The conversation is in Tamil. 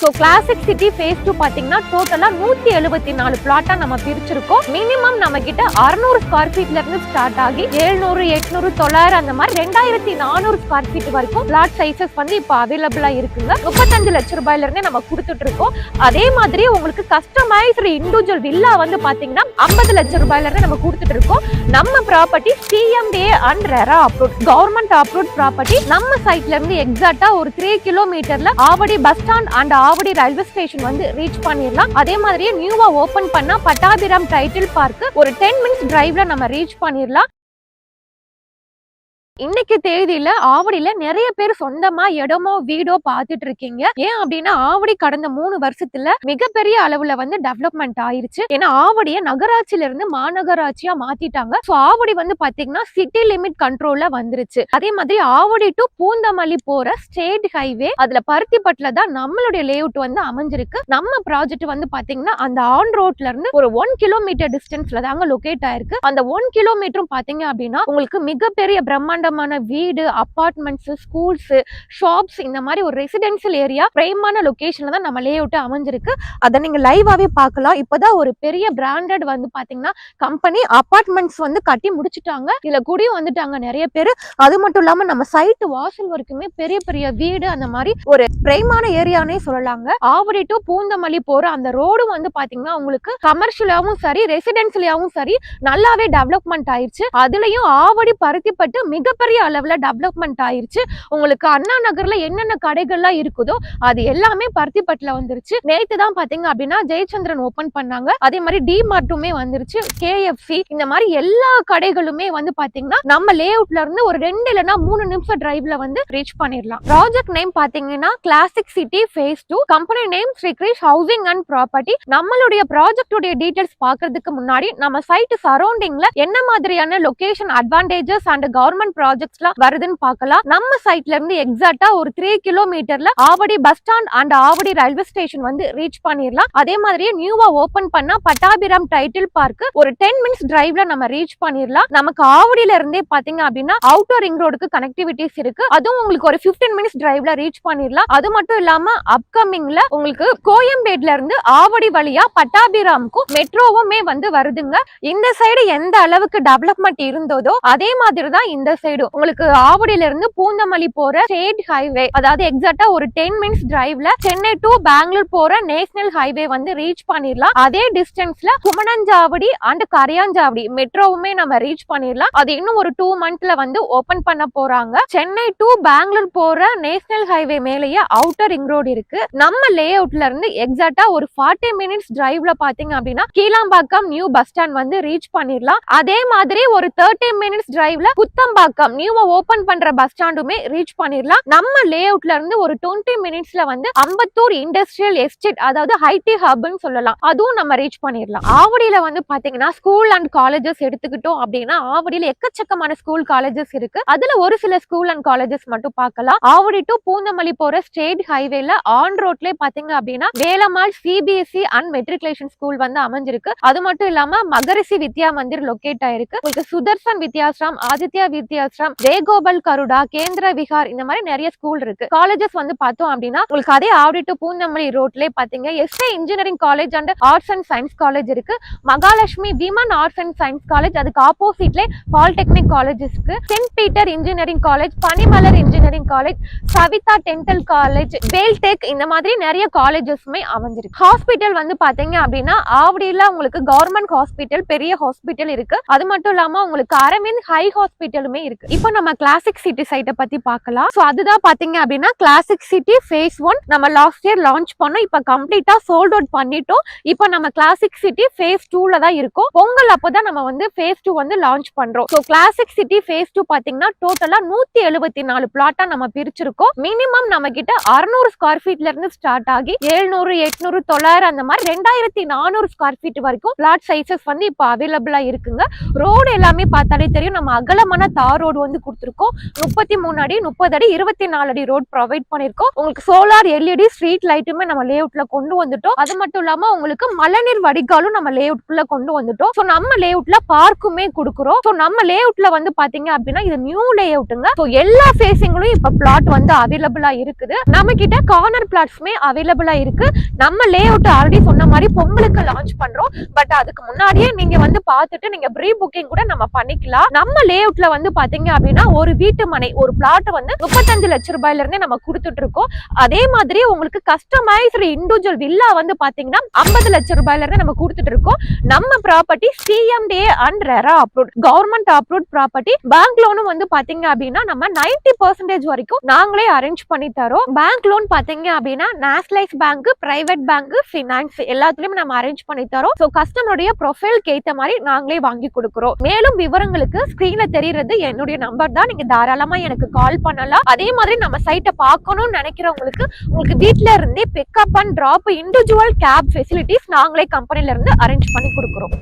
சோ கிளாசிக் சிட்டி ஃபேஸ் 2 பாத்தீங்கன்னா டோட்டலா 174 பிளாட்டா நம்ம பிரிச்சிருக்கோம். மினிமம் நம்ம கிட்ட 600 ஸ்கொயர் ஃபீட்ல இருந்து ஸ்டார்ட் ஆகி 700, 800, 900 அந்த மாதிரி 2400 ஸ்கொயர் ஃபீட் வரைக்கும் பிளாட் சைசஸ் வந்து இப்ப அவைலபிளா இருக்குங்க. 35 லட்சம் ரூபாயில இருந்தே நம்ம கொடுத்துட்டு இருக்கோம். அதே மாதிரி உங்களுக்கு கஸ்டமைஸ்டு இண்டிவிஜுவல் வில்லா வந்து பாத்தீங்கன்னா 50 லட்சம் ரூபாயில இருந்து நம்ம கொடுத்துட்டு இருக்கோம். நம்ம property CMDA and RERA approved government approved property. நம்ம சைட்ல இருந்து எக்ஸாக்ட்டா ஒரு 3 கிலோமீட்டர்ல Avadi bus stand and Avadi railway station வந்து ரீச் பண்ணிடலாம். அதே மாதிரியே நியூவா ஓபன் பண்ண பட்டாபிராம் டைட்டில் பார்க் ஒரு 10 மினிட்ஸ் டிரைவ்ல நம்ம ரீச் பண்ணிடலாம். இன்னைக்கு தேதியில ஆவடியில நிறைய பேர் சொந்தமா இடமோ வீடோ பாத்துட்டு இருக்கீங்க. ஏன் அப்படின்னா ஆவடி கடந்த 3 வருஷத்துல மிகப்பெரிய அளவுல வந்து டெவலப்மெண்ட் ஆயிருச்சு. ஏன்னா ஆவடிய நகராட்சியில இருந்து மாநகராட்சியா மாத்திட்டாங்க. சோ ஆவடி வந்து பாத்தீங்கன்னா சிட்டி லிமிட் கண்ட்ரோல்ல வந்துருச்சு. அதே மாதிரி ஆவடி டு பூந்தமல்லி போற ஸ்டேட் ஹைவே அதுல பருத்திப்பட்டுல தான் நம்மளுடைய லேஅவுட் வந்து அமைஞ்சிருக்கு. நம்ம ப்ராஜெக்ட் வந்து பாத்தீங்கன்னா அந்த ஆன் ரோட்ல இருந்து ஒரு 1 கிலோமீட்டர் டிஸ்டன்ஸ்ல தாங்க லொகேட் ஆயிருக்கு. அந்த 1 கிலோமீட்டரும் பாத்தீங்க அப்படின்னா உங்களுக்கு மிகப்பெரிய பிரம்மாண்ட வீடு, அபார்ட்மெண்ட்ஸ், ஸ்கூல்ஸ், ஷாப்ஸ் இந்த மாதிரி ஒரு ரெசிடென்ஷியல் ஏரியா பிரைமான லொகேஷன்ல தான் நம்ம லேஅவுட் அமைஞ்சிருக்கு. அதை நீங்க லைவாவே பார்க்கலாம். இப்பதான் ஒரு பெரிய பிராண்டட் வந்து பாத்தீங்கன்னா கம்பெனி அபார்ட்மெண்ட்ஸ் வந்து கட்டி முடிச்சுட்டாங்க. இதுல கூடயும் வந்துட்டாங்க நிறைய பேர். அது மட்டும் இல்லாம நம்ம சைட் வாசல் வரைக்குமே பெரிய பெரிய வீடு அந்த மாதிரி ஒரு பிரைமான ஏரியானே சொல்லலாங்க. ஆவடி டு பூந்தமல்லி போற அந்த ரோடு வந்து பாத்தீங்கன்னா உங்களுக்கு கமர்ஷியலாவும் சரி ரெசிடென்ஷியலாவும் சரி நல்லாவே டெவலப்மெண்ட் ஆயிருச்சு. அதுலயும் ஆவடி பருத்திப்பட்டு மிகப்பெரிய அளவுல டெவலப்மெண்ட் ஆயிருச்சு. உங்களுக்கு அண்ணா நகர்ல என்னென்ன கடைகள்லாம் இருக்குதோ அது எல்லாமே பருத்திப்பட்டுல வந்துருச்சு. நேத்து தான் பாத்தீங்க அப்படின்னா ஜெயச்சந்திரன் ஓபன் பண்ணாங்க. அதே மாதிரி டிமார்ட்டுமே வந்துருச்சு. KFC இந்த மாதிரி எல்லா கடைகளுமே வந்து பாத்தீங்கன்னா நம்ம லேஅவுட்ல இருந்து ஒரு 2 இல்லனா 3 நிமிஷம் டிரைவ்ல வந்து ரீச் பண்ணிடலாம். ப்ராஜெக்ட் நேம் பாத்தீங்கன்னா classic city phase 2, company name Shri Krish housing and property. நம்மளுடைய ப்ராஜெக்டோட டீடைல்ஸ் பாக்குறதுக்கு முன்னாடி நம்ம சைட் சரௌண்டிங்ல என்ன மாதிரியான லொகேஷன் அட்வான்டேஜஸ் அண்ட் கவர்மெண்ட் ப்ராஜெக்ட்ஸ்லாம் வருதுன்னு பார்க்கலாம். நம்ம சைட்ல இருந்து எக்ஸாக்ட்டா ஒரு 3 கிலோமீட்டர்ல Avadi bus stand and Avadi railway station வந்து ரீச் பண்ணிடலாம். அதே மாதிரியே நியூவா ஓபன் பண்ண பட்டாபிராம் டைட்டில் பார்க் ஒரு 10 மினிட்ஸ் டிரைவ்ல நம்ம ரீச் பண்ணிடலாம். நமக்கு ஆவடியில இருந்தே பாத்தீங்க அப்படின்னா அவுட்டர் ரிங் ரோடுக்கு கனெக்டிவிட்டிஸ் இருக்கு. அதுவும் உங்களுக்கு ஒரு 15 மினிட்ஸ் டிரைவ்ல ரீச் பண்ணிடலாம். அது மட்டும் இல்லாம அப்கமிங்ல உங்களுக்கு கோயம்பேட்ல இருந்து ஆவடி வழியா பட்டாபிராமுக்கும் மெட்ரோவுமே வந்து வருதுங்க. இந்த சைடு எந்த அளவுக்கு டெவலப்மெண்ட் இருந்ததோ அதே மாதிரி தான் இந்த சைடு உங்களுக்கு ஆவடியில இருந்து பூந்தமல்லி போற ஸ்டேட் ஹைவே அதாவது எக்ஸாக்ட்டா ஒரு 10 மினிட்ஸ் டிரைவ்ல சென்னை டு பெங்களூர் போற நேஷனல் ஹைவே வந்து ரீச் பண்ணிடலாம். அதே டிஸ்டன்ஸ்ல குமணஞ்சாவடி அண்ட் கரையாஞ்சாவடி மெட்ரோவுமே நம்ம ரீச் பண்ணிடலாம். அது இன்னும் ஒரு 2 மந்த்ல வந்து ஓபன் பண்ண போறாங்க. சென்னை டு பெங்களூர் போற நேஷனல் ஹைவே மேலேயே அவுட்டர் ரிங் ரோடு இருக்கு. நம்ம லேஅவுட்ல இருந்து எக்ஸாக்ட்டா ஒரு 40 மினிட்ஸ் டிரைவ்ல பாத்தீங்க அப்படின்னா கீழாம்பாக்கம் நியூ பஸ் ஸ்டாண்ட் வந்து ரீச் பண்ணிடலாம். அதே மாதிரி ஒரு 30 மினிட்ஸ் டிரைவ்ல குத்தம்பாக்கம் நியூவா ஓபன் பண்ற பஸ் ஸ்டாண்டுமே ரீச் பண்ணிடலாம். நம்ம லேஅவுட்ல இருந்து ஒரு 20 மினிட்ஸ்ல வந்து அம்பத்தூர் இண்டஸ்ட்ரியல் எஸ்டேட் அதாவது ஐடி ஹப்னு சொல்லலாம் அதுவும் நம்ம ரீச் பண்ணிடலாம். ஆவடியில வந்து பாத்தீங்கன்னா ஸ்கூல் அண்ட் காலேஜஸ் எடுத்துக்கிட்டோம் அப்படின்னா ஆவடியில எக்கச்சக்கமான ஸ்கூல் காலேஜஸ் இருக்கு. அதுல ஒரு சில ஸ்கூல் அண்ட் காலேஜஸ் மட்டும் பார்க்கலாம். ஆவடி டு பூந்தமல்லி போற ஸ்டேட் ஹைவேல ஆன் ரோட்ல பாத்தீங்க அப்படின்னா Velammal CBSE and matriculation school வந்து அமைஞ்சிருக்கு. அது மட்டும் இல்லாம மகரிஷி வித்யா மந்திர் லொகேட் ஆயிருக்கு. உங்களுக்கு சுதர்சன் வித்யாஸ்ரம், ஆதித்யா வித்யாஸ்ரம், வேகோபல் கருடா, கேந்திர விஹார் இந்த மாதிரி நிறைய ஸ்கூல் இருக்கு. காலேஜஸ் வந்து பார்த்தோம் அப்படின்னா உங்களுக்கு அதே ஆவடி டு பூந்தமல்லி ரோட்ல பாத்தீங்க SA engineering college and arts and science college இருக்கு. Mahalakshmi women arts and science college அதுக்கு ஆப்போசிட்ல பாலிடெக்னிக் காலேஜ் இருக்கு. Saint Peter engineering college, Panimalar engineering college, Saveetha dental college, Veltech இந்த மாதிரி நிறைய காலேஜஸ்மே அமைஞ்சிருக்கு. ஹாஸ்பிட்டல் வந்து பாத்தீங்க அப்படின்னா ஆவடியில உங்களுக்கு கவர்மெண்ட் ஹாஸ்பிட்டல் பெரிய ஹாஸ்பிட்டல் இருக்கு. அது மட்டும் இல்லாம உங்களுக்கு அரவிந்த் ஹை ஹாஸ்பிட்டலுமே இருக்கு. இப்போ நம்ம கிளாசிக் சிட்டி சைட்டை பத்தி பார்க்கலாம். சோ அதுதான் பாத்தீங்க அப்படின்னா கிளாசிக் சிட்டி ஃபேஸ் 1 நம்ம லாஸ்ட் இயர் லான்ச் பண்ணோம். இப்ப கம்ப்ளீட்டா சோல்ட் அவுட் பண்ணிட்டோம். இப்போ நம்ம கிளாசிக் சிட்டி ஃபேஸ் 2ல தான் இருக்கோம். பொங்கல் அப்பதான் நம்ம வந்து ஃபேஸ் 2 வந்து லான்ச் பண்றோம். சோ கிளாசிக் சிட்டி ஃபேஸ் 2 பாத்தீங்கன்னா டோட்டலா 174 பிளாட்டா நம்ம பிரிச்சிருக்கோம். மினிமம் நம்ம கிட்ட 600 ஸ்கொயர் ஃபீட்ல இருந்து ஸ்டார்ட் ஆகி 700, 800, 900 அந்த மாதிரி 2400 ஸ்கொயர் ஃபீட் வரைக்கும் பிளாட் சைசஸ் வந்து இப்ப அவைலபிளா இருக்குங்க. ரோடு எல்லாமே பார்த்தாலே தெரியும் நம்ம அகலமான தார் ரோடு வந்து கொடுத்துருக்கோம். 33 அடி 30 அடி 24 அடி ரோட் ப்ரொவைட் பண்ணிருக்கோம். உங்களுக்கு சோலார் எல்இடி ஸ்ட்ரீட் லைட்டுமே நம்ம லேஅவுட்ல கொண்டு வந்துட்டோம். அது மட்டும் இல்லாம உங்களுக்கு மழைநீர் வடிகாலும் நம்ம லேஅவுட்குள்ள கொண்டு வந்துட்டோம். சோ நம்ம லேஅவுட்ல பார்க்குமே கொடுக்குறோம். சோ நம்ம லேஅவுட்ல வந்து பாத்தீங்க அப்படின்னா இது நியூ லேஅவுட்டுங்க. சோ எல்லா ஃபேசிங்லயும் இப்ப பிளாட் வந்து அவைலபிளா இருக்குது. நம்ம கிட்ட கார்னர் பிளாட்ஸுமே அவைலபிளா இருக்கு. நம்ம லேஅவுட் ஆல்ரெடி சொன்ன மாதிரி பொங்கலுக்கு லான்ச் பண்றோம். பட் அதுக்கு முன்னாடியே நீங்க வந்து பார்த்துட்டு நீங்க ப்ரீ புக்கிங் கூட நம்ம பண்ணிக்கலாம். நம்ம லேஅவுட்ல வந்து பாத்தீங்க அப்படின்னா ஒரு வீட்டு மனை ஒரு பிளாட் வந்து 35 லட்சம் ரூபாயில இருந்தே நம்ம கொடுத்துட்டு இருக்கோம். அதே மாதிரி உங்களுக்கு கஸ்டமைஸ்டு இண்டிவிஜுவல் வில்லா வந்து பாத்தீங்கன்னா 50 லட்சம் ரூபாயில இருந்து நம்ம கொடுத்துட்டு இருக்கோம். நம்ம property CMDA and RERA approved government approved property. Bank லோனும் வந்து பாத்தீங்க அப்படின்னா நம்ம 90% வரைக்கும் நாங்களே அரேஞ்ச் பண்ணி தரோம். பேங்க் லோன் பாத்தீங்க அப்படின்னா nationalise bank, private bank, finance எல்லாத்துலயும் நம்ம அரேஞ்ச் பண்ணி தரோம். சோ கஸ்டமருடைய ப்ரொஃபைலுக்கு ஏத்த மாதிரி நாங்களே வாங்கி கொடுக்கிறோம். மேலும் விவரங்களுக்கு ஸ்கிரீன்ல தெரியுறது என்னுடைய நம்பர் தான். நீங்க தாராளமா எனக்கு கால் பண்ணலாம். அதே மாதிரி நம்ம சைட்டை பார்க்கணும்னு நினைக்கிறவங்களுக்கு உங்களுக்கு வீட்ல இருந்தே pickup and drop individual cab facilities நாங்களே கம்பெனில இருந்து அரேஞ்ச் பண்ணி கொடுக்கிறோம்.